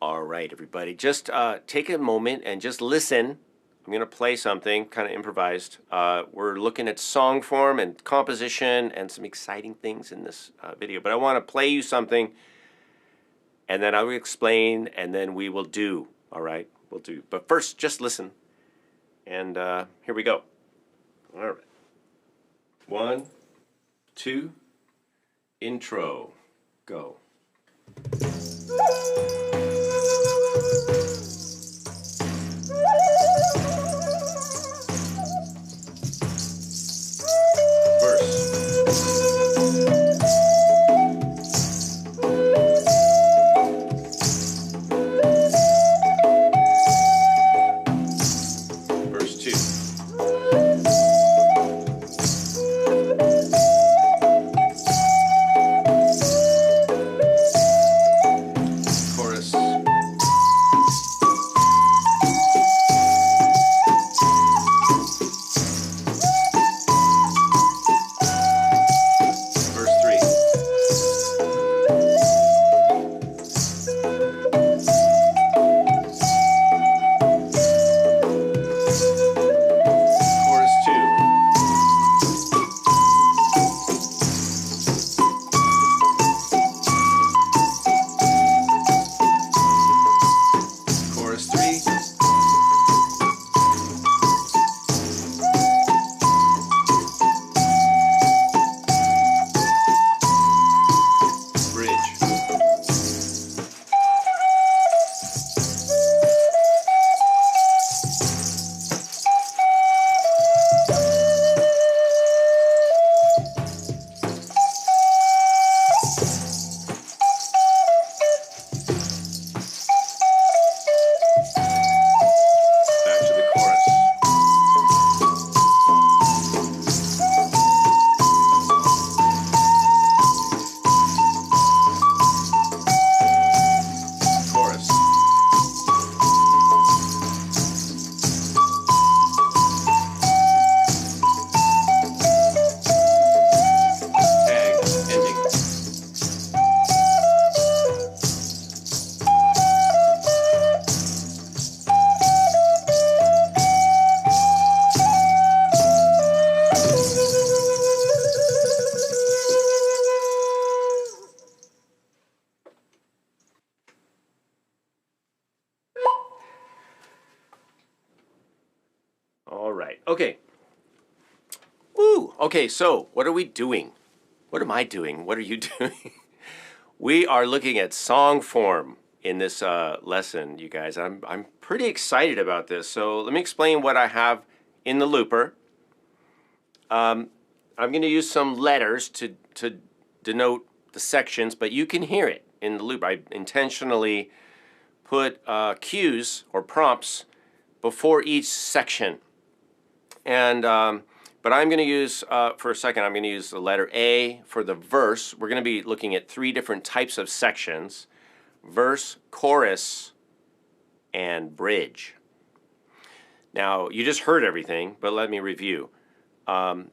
All right, everybody, just take a moment and just listen. I'm going to play something kind of improvised. We're looking at song form and composition and some exciting things in this video. But I want to play you something, and then I will explain, and then we will do. All right, we'll do. But first, just listen. And here we go. All right. 1, 2, intro, go. All right. Okay. Woo. Okay, so what are we doing? What am I doing? What are you doing? We are looking at song form in this lesson, you guys. I'm pretty excited about this. So let me explain what I have in the looper. I'm going to use some letters to denote the sections, but you can hear it in the loop. I intentionally put cues or prompts before each section. And but I'm going to use, for a second, I'm going to use the letter A for the verse. We're going to be looking at 3 different types of sections: verse, chorus, and bridge. Now, you just heard everything, but let me review. There's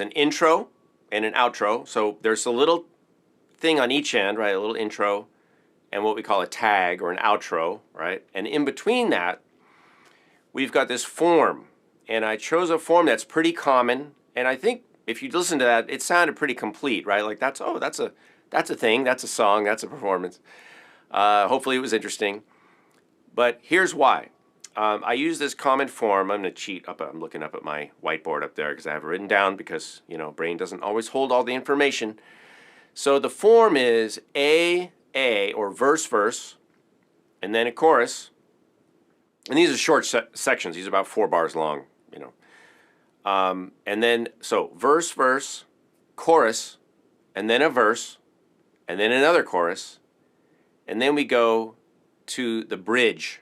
an intro and an outro. So there's a little thing on each end, right? A little intro and what we call a tag or an outro, right? And in between that, we've got this form. And I chose a form that's pretty common. And I think if you listen to that, it sounded pretty complete, right? Like that's a thing, that's a song, that's a performance. Hopefully it was interesting. But here's why. I use this common form. I'm going to cheat up. I'm looking up at my whiteboard up there because I have it written down because, you know, brain doesn't always hold all the information. So the form is A, or verse, verse, and then a chorus. And these are short sections. These are about 4 bars long, you know. And then, so verse, verse, chorus, and then a verse, and then another chorus. And then we go to the bridge.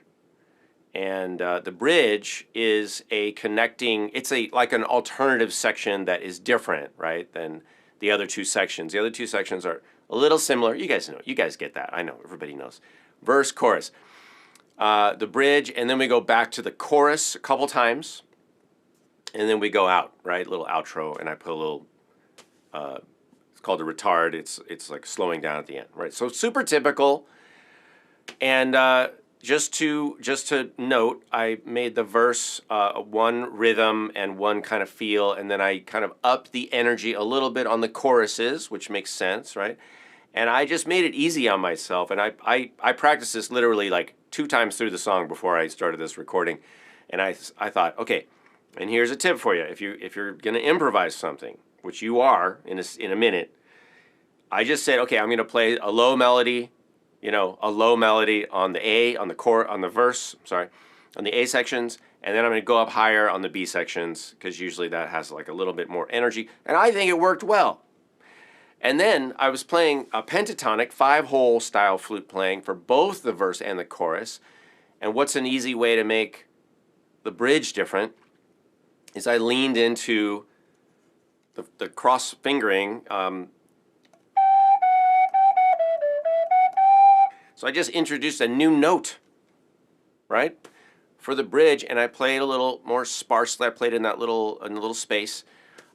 And the bridge is a connecting, it's like an alternative section that is different, right, than the other 2 sections. The other 2 sections are a little similar. You guys know, you guys get that. I know, everybody knows. Verse, chorus. The bridge, and then we go back to the chorus a couple times, and then we go out, right, little outro, and I put a little called a retard. It's like slowing down at the end, right? So super typical. And just to note, I made the verse one rhythm and one kind of feel, and then I kind of upped the energy a little bit on the choruses, which makes sense, right? And I just made it easy on myself, and I practiced this literally like 2 times through the song before I started this recording, and I thought, okay, and here's a tip for you: if you're gonna improvise something, which you are in a minute, I just said, okay, I'm gonna play a low melody. A low melody on the A, on the verse, on the A sections, and then I'm going to go up higher on the B sections, because usually that has like a little bit more energy, and I think it worked well. And then I was playing a pentatonic 5-hole style flute playing for both the verse and the chorus, and what's an easy way to make the bridge different is I leaned into the cross fingering. So I just introduced a new note, right, for the bridge, and I played a little more sparsely. I played in that little space,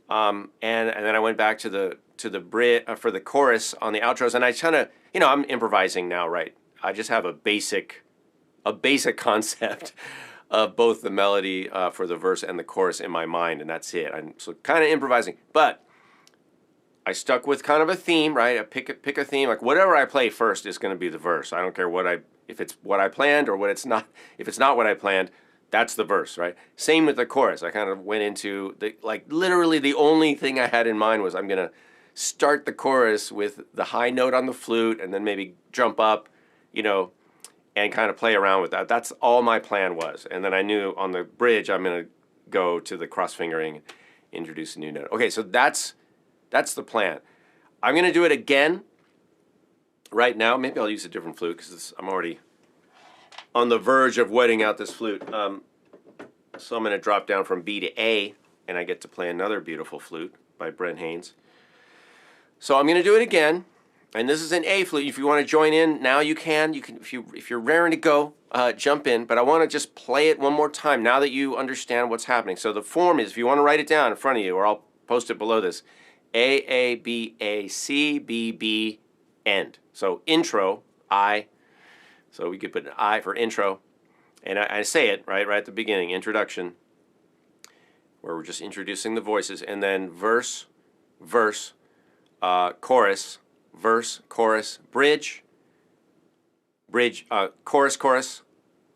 and then I went back to the bridge for the chorus on the outros, and I kind of, I'm improvising now, right? I just have a basic concept of both the melody for the verse and the chorus in my mind, and that's it. I'm so kind of improvising, but I stuck with kind of a theme, right? I pick a theme, like whatever I play first is going to be the verse. I don't care if it's what I planned or what it's not. If it's not what I planned, that's the verse, right? Same with the chorus. I kind of went into literally the only thing I had in mind was I'm going to start the chorus with the high note on the flute and then maybe jump up, and kind of play around with that. That's all my plan was. And then I knew on the bridge I'm going to go to the cross fingering, introduce a new note. Okay, so that's the plan. I'm going to do it again right now. Maybe I'll use a different flute because I'm already on the verge of wetting out this flute. So I'm going to drop down from B to A, and I get to play another beautiful flute by Brent Haynes. So I'm going to do it again, and this is an A flute. If you want to join in now, you can. You can if you're raring to go, jump in. But I want to just play it one more time now that you understand what's happening. So the form is, if you want to write it down in front of you, or I'll post it below this. A, B, A, C, B, B, end. So intro, I. So we could put an I for intro. And I say it right at the beginning, introduction, where we're just introducing the voices. And then verse, chorus, verse, chorus, bridge, chorus,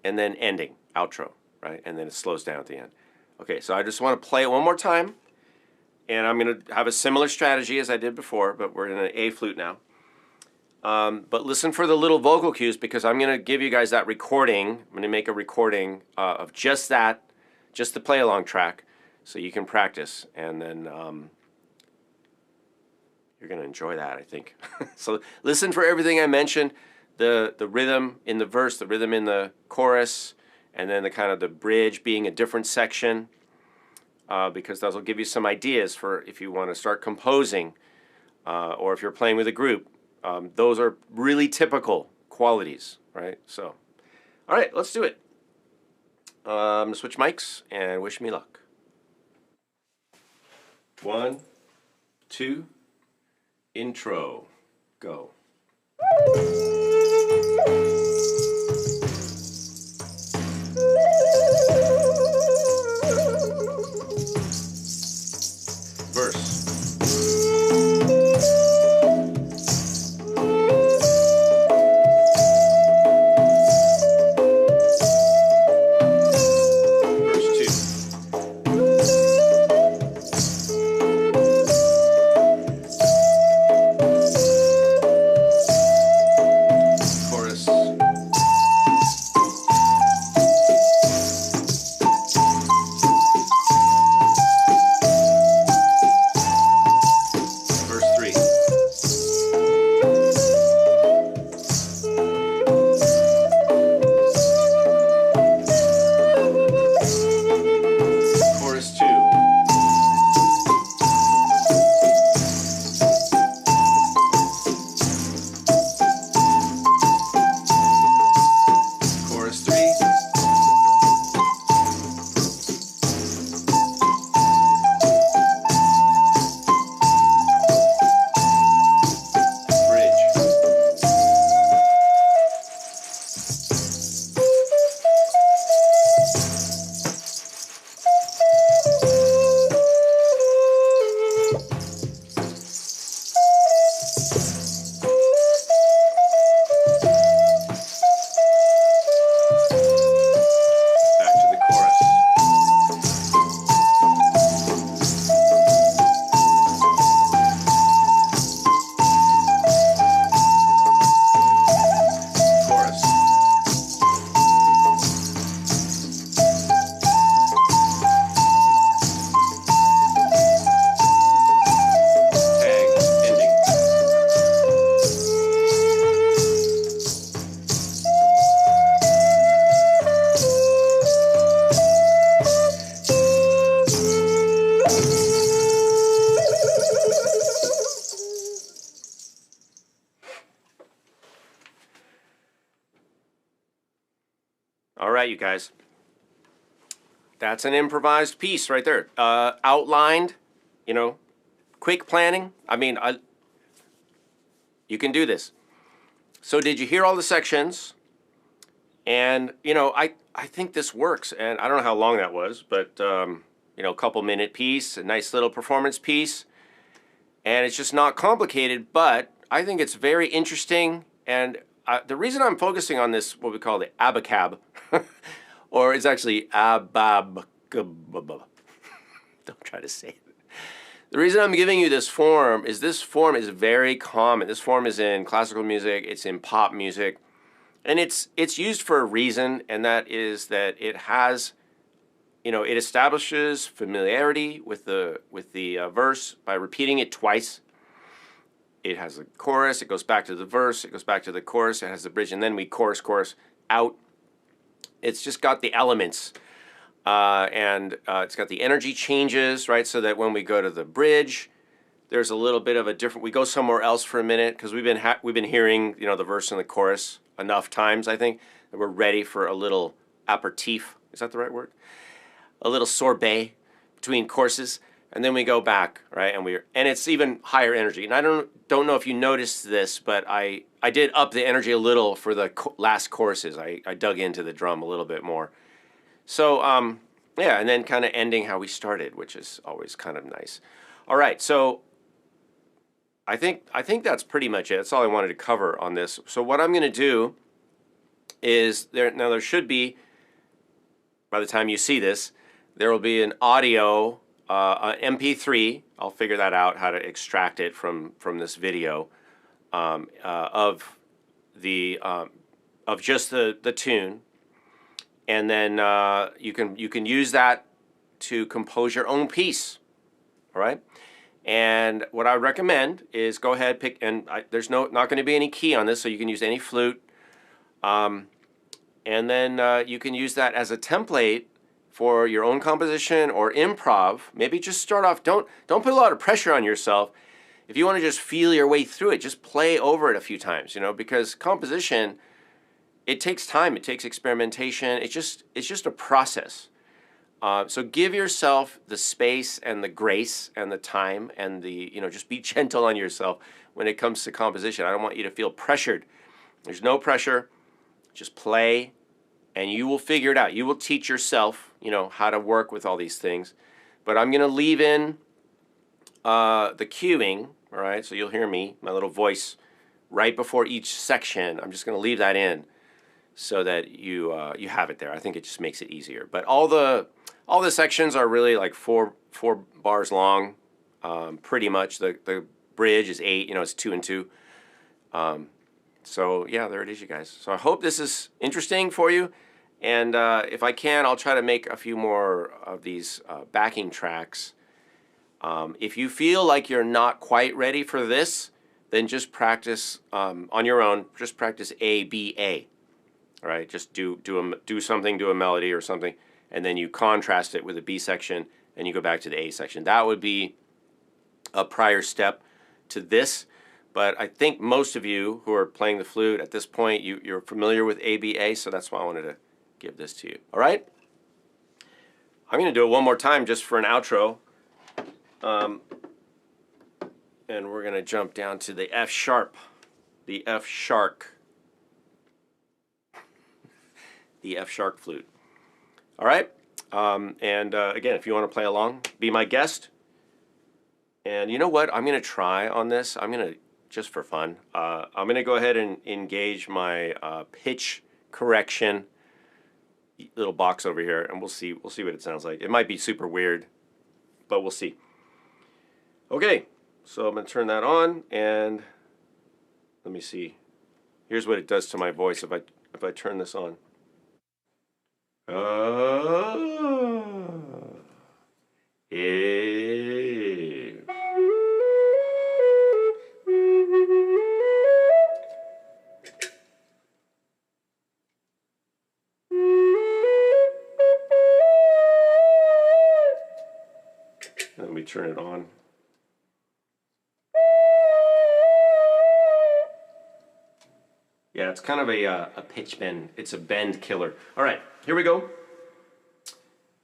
and then ending, outro, right? And then it slows down at the end. Okay, so I just want to play it one more time. And I'm going to have a similar strategy as I did before, but we're in an A flute now. But listen for the little vocal cues, because I'm going to give you guys that recording. I'm going to make a recording of just that, just the play-along track, so you can practice. And then you're going to enjoy that, I think. So listen for everything I mentioned, the rhythm in the verse, the rhythm in the chorus, and then the kind of the bridge being a different section. Because those will give you some ideas for if you want to start composing, or if you're playing with a group. Those are really typical qualities, right? So, all right, let's do it. I'm going to switch mics and wish me luck. 1, 2, intro, go. Verse. Verse 2. All right, you guys. That's an improvised piece right there. Outlined, you know, quick planning. I mean, you can do this. So did you hear all the sections? And, you know, I think this works. And I don't know how long that was, but, you know, a couple minute piece, a nice little performance piece. And it's just not complicated, but I think it's very interesting. And the reason I'm focusing on this, what we call the abacab, or it's actually abab. Don't try to say it. The reason I'm giving you this form is very common. This form is in classical music, it's in pop music, and it's used for a reason, and that is that it has, you know, it establishes familiarity with the verse by repeating it twice. It has a chorus, it goes back to the verse, it goes back to the chorus, it has the bridge, and then we chorus out. It's just got the elements, and it's got the energy changes, right? So that when we go to the bridge, there's a little bit of a different. We go somewhere else for a minute because we've been hearing, you know, the verse and the chorus enough times, I think, that we're ready for a little aperitif. Is that the right word? A little sorbet between courses, and then we go back, right? And it's even higher energy. And I don't know if you noticed this, but I did up the energy a little for the last choruses. I dug into the drum a little bit more. So yeah, and then kind of ending how we started, which is always kind of nice. All right, so I think that's pretty much it. That's all I wanted to cover on this. So what I'm going to do is there should be, by the time you see this, there will be an audio, an MP3. I'll figure that out, how to extract it from this video, of just the tune, and then you can use that to compose your own piece. All right. And what I would recommend is go ahead, pick, and there's not going to be any key on this, so you can use any flute. And then you can use that as a template for your own composition or improv. Maybe just start off, don't put a lot of pressure on yourself. If you want to just feel your way through it, just play over it a few times, you know, because composition, it takes time, it takes experimentation, it's just a process. So give yourself the space and the grace and the time and the, you know, just be gentle on yourself when it comes to composition. I don't want you to feel pressured. There's no pressure. Just play, and you will figure it out. You will teach yourself, you know, how to work with all these things. But I'm going to leave in the cueing, all right? So you'll hear me, my little voice, right before each section. I'm just going to leave that in so that you have it there. I think it just makes it easier. But all the sections are really like four bars long, pretty much. The bridge is 8. You know, it's 2 and 2. So yeah, there it is, you guys. So I hope this is interesting for you, and if I can, I'll try to make a few more of these backing tracks. If you feel like you're not quite ready for this, then just practice on your own. Just practice A, B, A. All right, just do something, do a melody or something, and then you contrast it with a B section, and you go back to the A section. That would be a prior step to this. But I think most of you who are playing the flute at this point, you're familiar with ABA, so that's why I wanted to give this to you. All right? I'm going to do it one more time just for an outro. And we're going to jump down to the F sharp, the F shark, the F shark flute. All right? And again, if you want to play along, be my guest. And you know what? I'm going to try on this. I'm going to, just for fun, I'm going to go ahead and engage my pitch correction little box over here, and we'll see what it sounds like. It might be super weird, but we'll see. Okay, so I'm going to turn that on, and let me see. Here's what it does to my voice if I turn this on. Let me turn it on. Yeah, it's kind of a pitch bend. It's a bend killer. All right, here we go.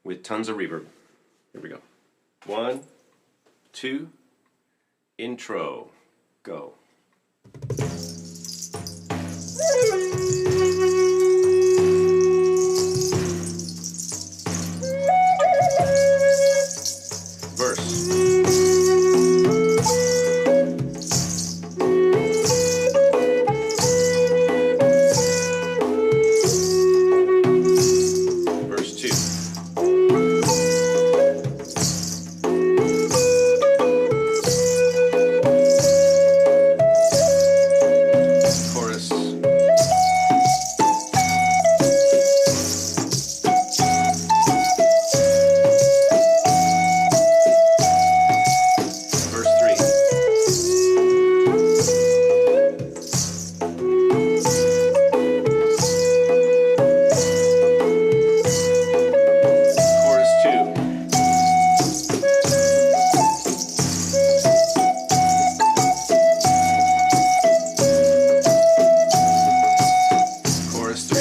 With tons of reverb. Here we go. 1, 2, intro, go. Verse. Verse 2. Chorus. Verse 3. Chorus 2. Chorus 3.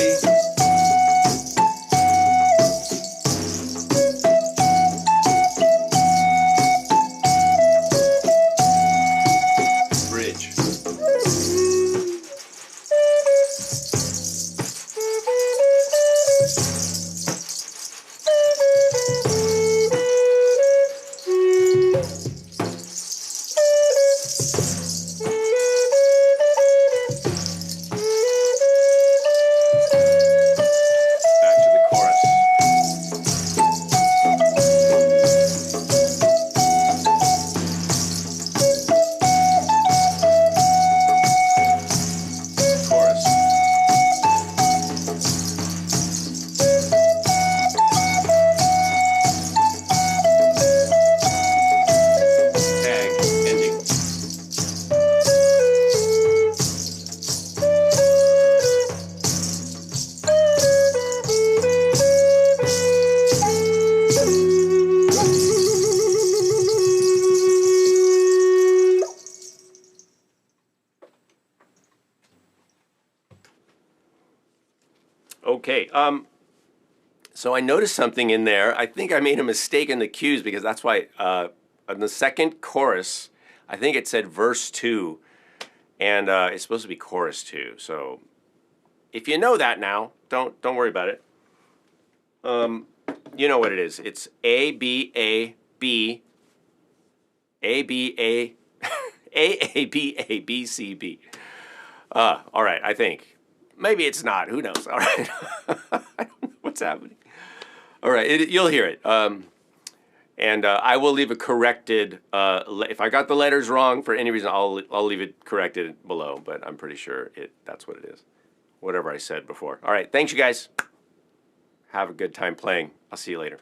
Bridge. Back to the chorus. Chorus. Tag, ending. Okay, so I noticed something in there. I think I made a mistake in the cues because that's why on the second chorus, I think it said verse 2, and it's supposed to be chorus 2. So if you know that now, don't worry about it. You know what it is. It's A B A B A B A A A B A B C B. All right, I think. Maybe it's not. Who knows? All right. I don't know what's happening. All right, you'll hear it. And I will leave a corrected, if I got the letters wrong for any reason, I'll leave it corrected below, but I'm pretty sure that's what it is. Whatever I said before. All right, thanks you guys. Have a good time playing. I'll see you later.